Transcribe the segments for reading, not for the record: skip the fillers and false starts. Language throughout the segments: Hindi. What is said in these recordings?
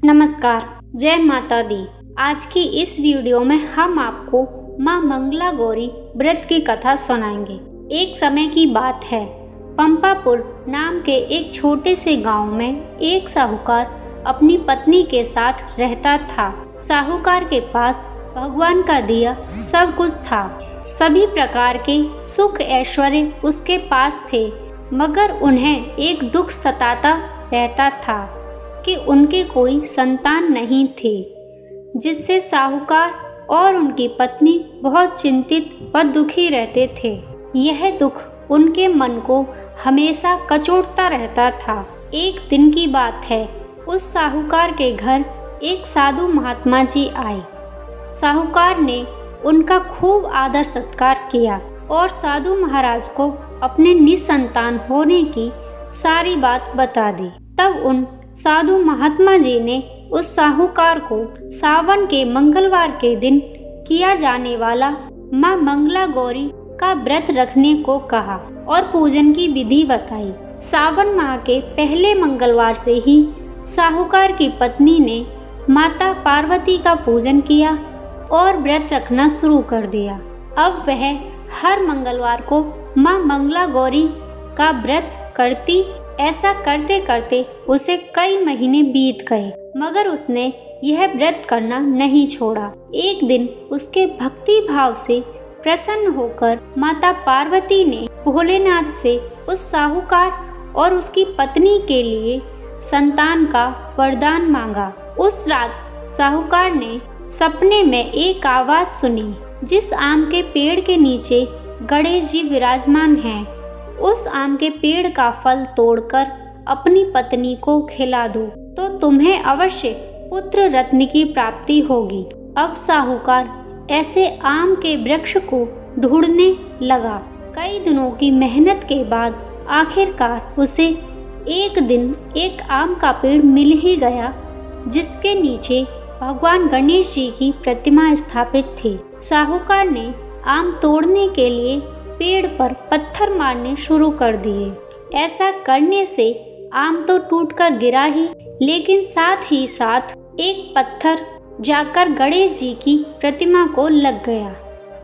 नमस्कार, जय माता दी। आज की इस वीडियो में हम आपको माँ मंगला गौरी व्रत की कथा सुनाएंगे। एक समय की बात है, पंपापुर नाम के एक छोटे से गांव में एक साहूकार अपनी पत्नी के साथ रहता था। साहूकार के पास भगवान का दिया सब कुछ था, सभी प्रकार के सुख ऐश्वर्य उसके पास थे, मगर उन्हें एक दुख सताता रहता था कि उनके कोई संतान नहीं थे, जिससे साहूकार और उनकी पत्नी बहुत चिंतित व दुखी रहते थे। यह दुख उनके मन को हमेशा कचोटता रहता था। एक दिन की बात है, उस साहूकार के घर एक साधु महात्मा जी आए। साहूकार ने उनका खूब आदर सत्कार किया और साधु महाराज को अपने निसंतान होने की सारी बात बता दी। तब उन साधु महात्मा जी ने उस साहूकार को सावन के मंगलवार के दिन किया जाने वाला माँ मंगला गौरी का व्रत रखने को कहा और पूजन की विधि बताई। सावन माह के पहले मंगलवार से ही साहूकार की पत्नी ने माता पार्वती का पूजन किया और व्रत रखना शुरू कर दिया। अब वह हर मंगलवार को माँ मंगला गौरी का व्रत करती। ऐसा करते करते उसे कई महीने बीत गए, मगर उसने यह व्रत करना नहीं छोड़ा। एक दिन उसके भक्ति भाव से प्रसन्न होकर माता पार्वती ने भोलेनाथ से उस साहूकार और उसकी पत्नी के लिए संतान का वरदान मांगा। उस रात साहूकार ने सपने में एक आवाज सुनी, जिस आम के पेड़ के नीचे गणेश जी विराजमान हैं, उस आम के पेड़ का फल तोड़कर अपनी पत्नी को खिला दो तो तुम्हें अवश्य पुत्र रत्न की प्राप्ति होगी। अब साहूकार ऐसे आम के वृक्ष को ढूंढने लगा। कई दिनों की मेहनत के बाद आखिरकार उसे एक दिन एक आम का पेड़ मिल ही गया, जिसके नीचे भगवान गणेश जी की प्रतिमा स्थापित थी। साहूकार ने आम तोड़ने के लिए पेड़ पर पत्थर मारने शुरू कर दिए। ऐसा करने से आम तो टूटकर गिरा ही, लेकिन साथ ही साथ एक पत्थर जाकर गणेश जी की प्रतिमा को लग गया।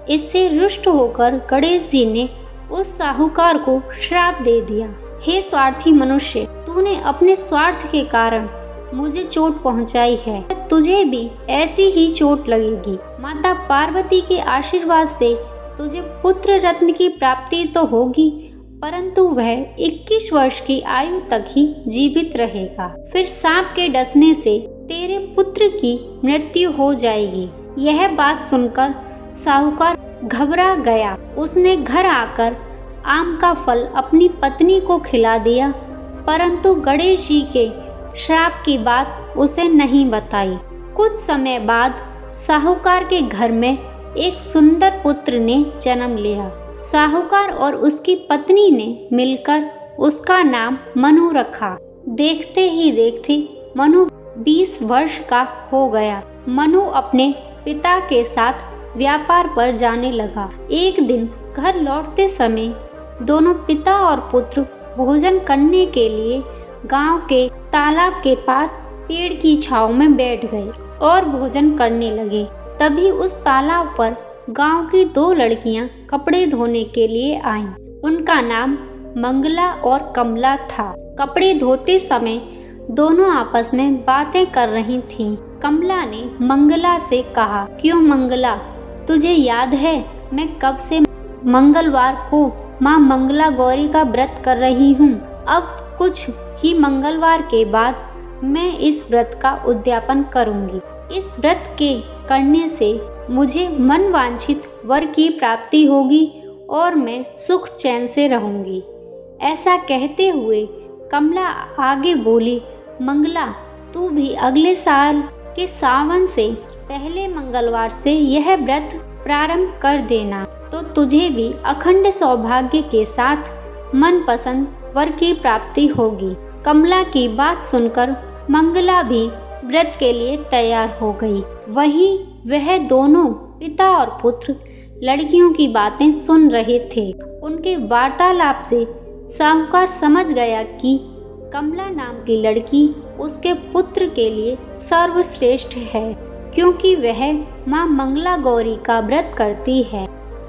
इससे रुष्ट होकर गणेश जी ने उस साहूकार को श्राप दे दिया। हे स्वार्थी मनुष्य, तूने अपने स्वार्थ के कारण मुझे चोट पहुंचाई है, तुझे भी ऐसी ही चोट लगेगी। माता पार्वती के आशीर्वाद से तुझे पुत्र रत्न की प्राप्ति तो होगी, परंतु वह 21 वर्ष की आयु तक ही जीवित रहेगा। फिर सांप के डसने से तेरे पुत्र की मृत्यु हो जाएगी। यह बात सुनकर साहूकार घबरा गया। उसने घर आकर आम का फल अपनी पत्नी को खिला दिया, परंतु गणेश जी के श्राप की बात उसे नहीं बताई। कुछ समय बाद साहूकार के घर में एक सुंदर पुत्र ने जन्म लिया। साहूकार और उसकी पत्नी ने मिलकर उसका नाम मनु रखा। देखते ही देखते मनु 20 वर्ष का हो गया। मनु अपने पिता के साथ व्यापार पर जाने लगा। एक दिन घर लौटते समय दोनों पिता और पुत्र भोजन करने के लिए गांव के तालाब के पास पेड़ की छांव में बैठ गए और भोजन करने लगे। तभी उस तालाब पर गांव की 2 लड़कियां कपड़े धोने के लिए आईं। उनका नाम मंगला और कमला था। कपड़े धोते समय दोनों आपस में बातें कर रही थीं। कमला ने मंगला से कहा, क्यों मंगला, तुझे याद है मैं कब से मंगलवार को माँ मंगला गौरी का व्रत कर रही हूँ। अब कुछ ही मंगलवार के बाद मैं इस व्रत का उद्यापन करूँगी। इस व्रत के करने से मुझे मन वांछित वर की प्राप्ति होगी और मैं सुख चैन से रहूंगी। ऐसा कहते हुए कमला आगे बोली, मंगला, तू भी अगले साल के सावन से पहले मंगलवार से यह व्रत प्रारंभ कर देना, तो तुझे भी अखंड सौभाग्य के साथ मनपसंद वर की प्राप्ति होगी। कमला की बात सुनकर मंगला भी व्रत के लिए तैयार हो गई। वहीं वह दोनों पिता और पुत्र लड़कियों की बातें सुन रहे थे। उनके वार्तालाप से साहूकार समझ गया कि कमला नाम की लड़की उसके पुत्र के लिए सर्वश्रेष्ठ है, क्योंकि वह माँ मंगला गौरी का व्रत करती है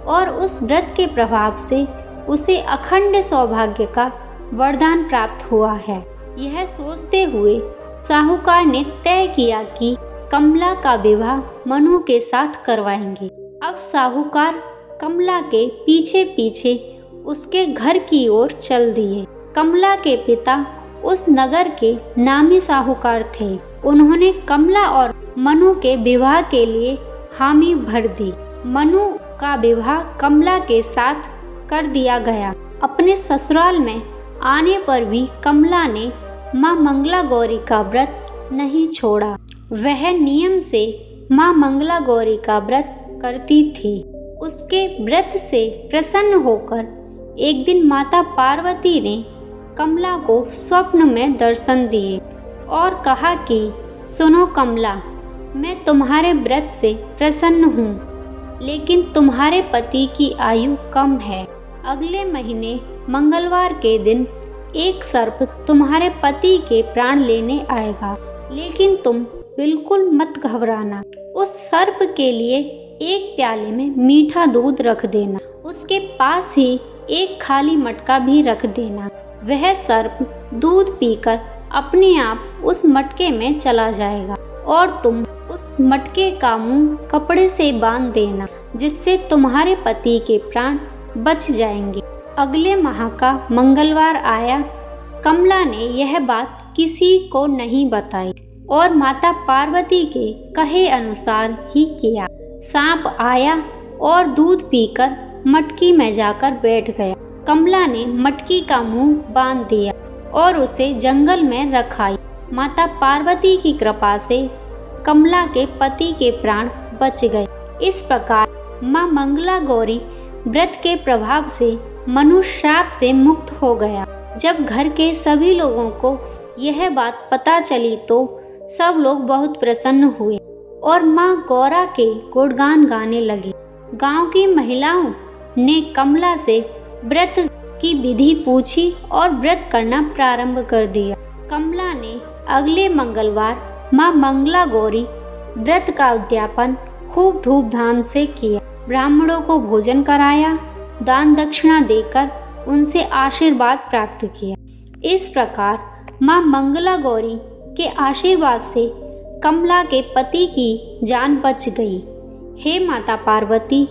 और उस व्रत के प्रभाव से उसे अखंड सौभाग्य का वरदान प्राप्त हुआ है। यह सोचते हुए साहूकार ने तय किया कि कमला का विवाह मनु के साथ करवाएंगे। अब साहूकार कमला के पीछे पीछे उसके घर की ओर चल दिए। कमला के पिता उस नगर के नामी साहूकार थे। उन्होंने कमला और मनु के विवाह के लिए हामी भर दी। मनु का विवाह कमला के साथ कर दिया गया। अपने ससुराल में आने पर भी कमला ने माँ मंगला गौरी का व्रत नहीं छोड़ा। वह नियम से माँ मंगला गौरी का व्रत करती थी। उसके व्रत से प्रसन्न होकर एक दिन माता पार्वती ने कमला को स्वप्न में दर्शन दिए और कहा कि सुनो कमला, मैं तुम्हारे व्रत से प्रसन्न हूँ, लेकिन तुम्हारे पति की आयु कम है। अगले महीने मंगलवार के दिन एक सर्प तुम्हारे पति के प्राण लेने आएगा, लेकिन तुम बिल्कुल मत घबराना। उस सर्प के लिए एक प्याले में मीठा दूध रख देना। उसके पास ही एक खाली मटका भी रख देना। वह सर्प दूध पीकर अपने आप उस मटके में चला जाएगा और तुम उस मटके का मुंह कपड़े से बांध देना, जिससे तुम्हारे पति के प्राण बच जाएंगे। अगले माह का मंगलवार आया। कमला ने यह बात किसी को नहीं बताई और माता पार्वती के कहे अनुसार ही किया। सांप आया और दूध पीकर मटकी में जाकर बैठ गया। कमला ने मटकी का मुंह बांध दिया और उसे जंगल में रखाई। माता पार्वती की कृपा से कमला के पति के प्राण बच गए। इस प्रकार माँ मंगला गौरी व्रत के प्रभाव से मनु श्राप से मुक्त हो गया। जब घर के सभी लोगों को यह बात पता चली तो सब लोग बहुत प्रसन्न हुए और माँ गौरा के गुणगान गाने लगे। गांव की महिलाओं ने कमला से व्रत की विधि पूछी और व्रत करना प्रारंभ कर दिया। कमला ने अगले मंगलवार माँ मंगला गौरी व्रत का उद्यापन खूब धूमधाम से किया। ब्राह्मणों को भोजन कराया, दान दक्षिणा देकर उनसे आशीर्वाद प्राप्त किया। इस प्रकार माँ मंगला गौरी के आशीर्वाद से कमला के पति की जान बच गई। हे माता पार्वती,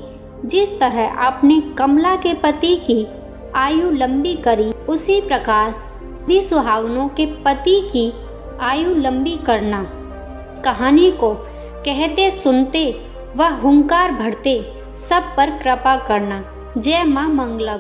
जिस तरह आपने कमला के पति की आयु लंबी करी, उसी प्रकार भी सुहागनों के पति की आयु लंबी करना। कहानी को कहते सुनते व हुंकार भरते सब पर कृपा करना। जय माँ मंगला।